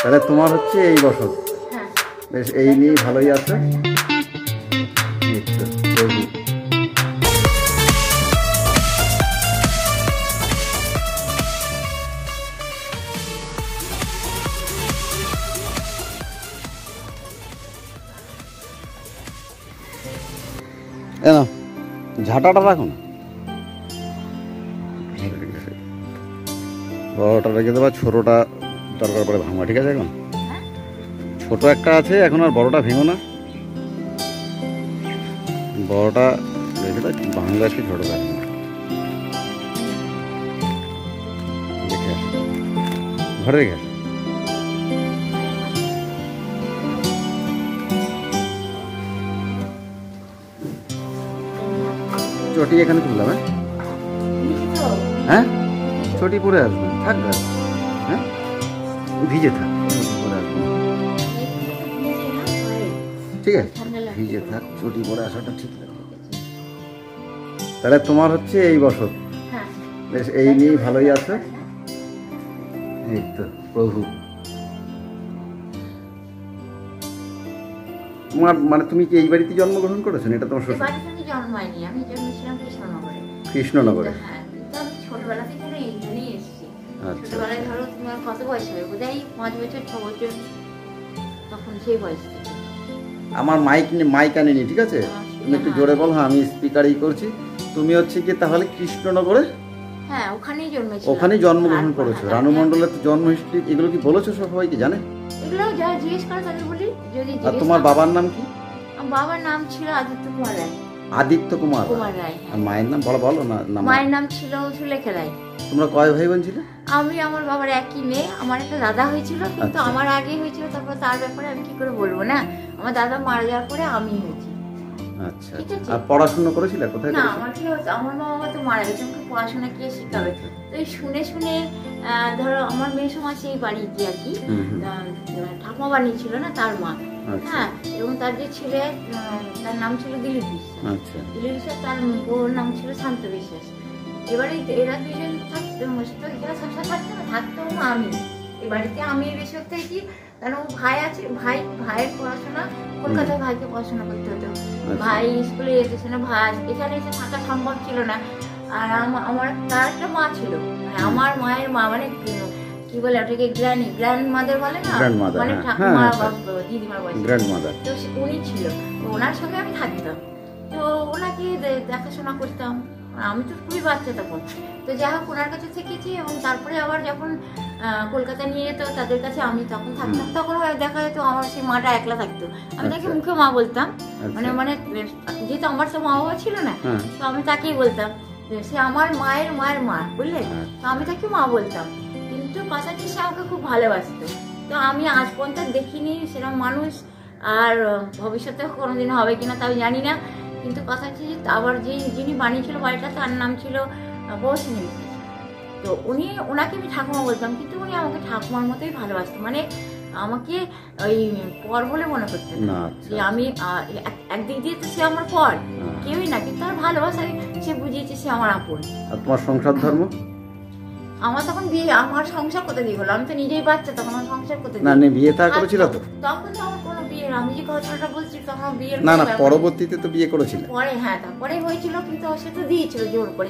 তাহলে তোমার হচ্ছে এই বছর, বেশ এই নিয়ে ভালোই আছে। প্রভু না, ঝাঁটাটা রাখো না, বড়টা রেখে দেবা, ছোটটা দরকার পরে ভাঙবা, ঠিক আছে? এখন ছোট একটা আছে, এখন আর বড়টা ভেঙো না, বড়টা রেখে দাও, ভাঙলে আজকে ছোটটা দেখে আসো, ঘরে রেখে আসো। চটি এখানে তুললাম, হ্যাঁ চটি পরে আসবেন, থাক হ্যাঁ ভিজে থাক, পরে আসবেন, ঠিক আছে? ভিজে থাক, চটি পরে আসাটা ঠিক লাগে। তাহলে তোমার হচ্ছে এই বছর, বেশ এই নিয়ে ভালোই আছে। এই তো প্রভু, তোমার মানে তুমি কি এই বাড়িতে জন্মগ্রহণ করেছো? এটা তোমার শ্বশুর? জন্মাইনি, আমি জন্মেছিলাম কৃষ্ণনগরে। কৃষ্ণনগরে? হ্যাঁ, আমি ছোটবেলা থেকে এইখানেই এসেছি। আচ্ছা, ছোটবেলায় ধরো তোমার কত বয়স হবে, বোধহয় 5 বছর 6 বছর, তখন সেই বয়স থেকে। আমার মাইক আনেনি, ঠিক আছে? তুমি একটু জোরে বল। হ্যাঁ আমি স্পিকারই করছি। তুমি হচ্ছে কি তাহলে কৃষ্ণনগরে? হ্যাঁ ওখানেই জন্মেছি। ওখানেই জন্মগ্রহণ করেছো? রানু মণ্ডলের তো জন্ম হিস্ট্রি এগুলো কি বলেছো সবাইকে, জানে? এগুলো যা জিজ্ঞেস করে তাদের বলি। যদি আর তোমার বাবার নাম কি? আমার বাবার নাম ছিল আদিত্য কুমার রায়। আদিত্য কুমার রায়। আর মায়ের নাম বলো না। মায়ের নাম ছিল সুলেখা রায়। তোমরা কয় ভাই বোন ছিলে? আমি আমার বাবার একই মেয়ে। আমার একটা দাদা হয়েছিল, কিন্তু আমার আগে হয়েছিল, তারপর তার ব্যাপারে আমি কি করে বলবো না। আমার দাদা মারা যাওয়ার পরে আমি হয়েছি। আচ্ছা, আর পড়াশোনা করেছিলে কোথায়? না, আমার কি হচ্ছে, আমার বাবা তো মারা গেছে, আমাকে পড়াশোনা কে শেখাবে? তো এই শুনে শুনে ধরো আমার মেয়ে সমাজ এই বাড়িতে আর কি ঠাকুমা বানিয়েছিল না, তার মা। হ্যাঁ, এবং তার যে ছেলে, তার নাম ছিল দিলীপ বিশ্বাস। দিলীপ বিশ্বাস, তার বউর নাম ছিল শান্ত বিশ্বাস। এবারে এরা দুজন থাকতো, এরা সংসার থাকতো না, থাকতো আমি এই বাড়িতে। আমি বেশি থাকি, কারণ ভাই আছে, ভাইয়ের পড়াশোনা কলকাতায়, ভাইকে পড়াশোনা করতে হতো। ভাই স্কুলে যেতেছে না, ভাই এখানে এসে থাকা সম্ভব ছিল না। আর আমার তার একটা মা ছিল, আমার মায়ের মা, মানে কি বলে ওটাকে গ্র্যান্ড মাদার বলে না, মানে ঠাকুমা দিদিমার বয়স, তো উনি ছিল। তো ওনার সঙ্গে আমি থাকতাম, তো ওনাকে দেখাশোনা করতাম। আমি তো খুবই বাচ্চা তখন, তো যাই হোক ওনার কাছে থেকেছি। এবং তারপরে আবার যখন কলকাতা নিয়ে যেত তাদের কাছে আমি তখন থাকতাম, তখন দেখা যেত আমার সেই মাটা একলা থাকতো। আমি তাকে মুখে মা বলতাম, মানে যেহেতু আমার তো মা বাবা ছিল না, তো আমি তাকেই বলতাম সে আমার মায়ের মা, বুঝলে? তো আমি তাকে মা বলতাম, কিন্তু পাশাপাশি সে আমাকে খুব ভালোবাসতো। তো আমি আজ পর্যন্ত দেখিনি সেরকম মানুষ, আর ভবিষ্যতে কোনোদিন হবে কিনা তাও জানি না। কিন্তু কথা হচ্ছে যে আবার যিনি বানিয়েছিল বাড়িটা, তার নাম ছিল বৌসিনী বিশ্বাস। তো ওনাকে আমি ঠাকুমা বলতাম, কিন্তু উনি আমাকে ঠাকুমার মতোই ভালোবাসতেন, মানে আমাকে ওই পর বলে মনে করতেন না, যে আমি একদিক দিয়ে তো সে আমার পর, কেউই না, কিন্তু তার ভালোবাসায় সে বুঝিয়েছে সে আমার আপন। আর তোমার সংসার ধর্ম? আমার তখন বিয়ে, আমার সংসার করতে দিয়ে হলো, আমি তো নিজেই বাচ্চা, তখন আমার সংসার করতে না, বিয়ে তা করেছিল তো? তখন তো আমার কোনো বিয়ে, আমি যে কথাটা বলছি তখন বিয়ের না, পরবর্তীতে তো বিয়ে করেছিল। পরে, হ্যাঁ তারপরে হয়েছিল, কিন্তু সে তো দিয়েছিল জোর করে।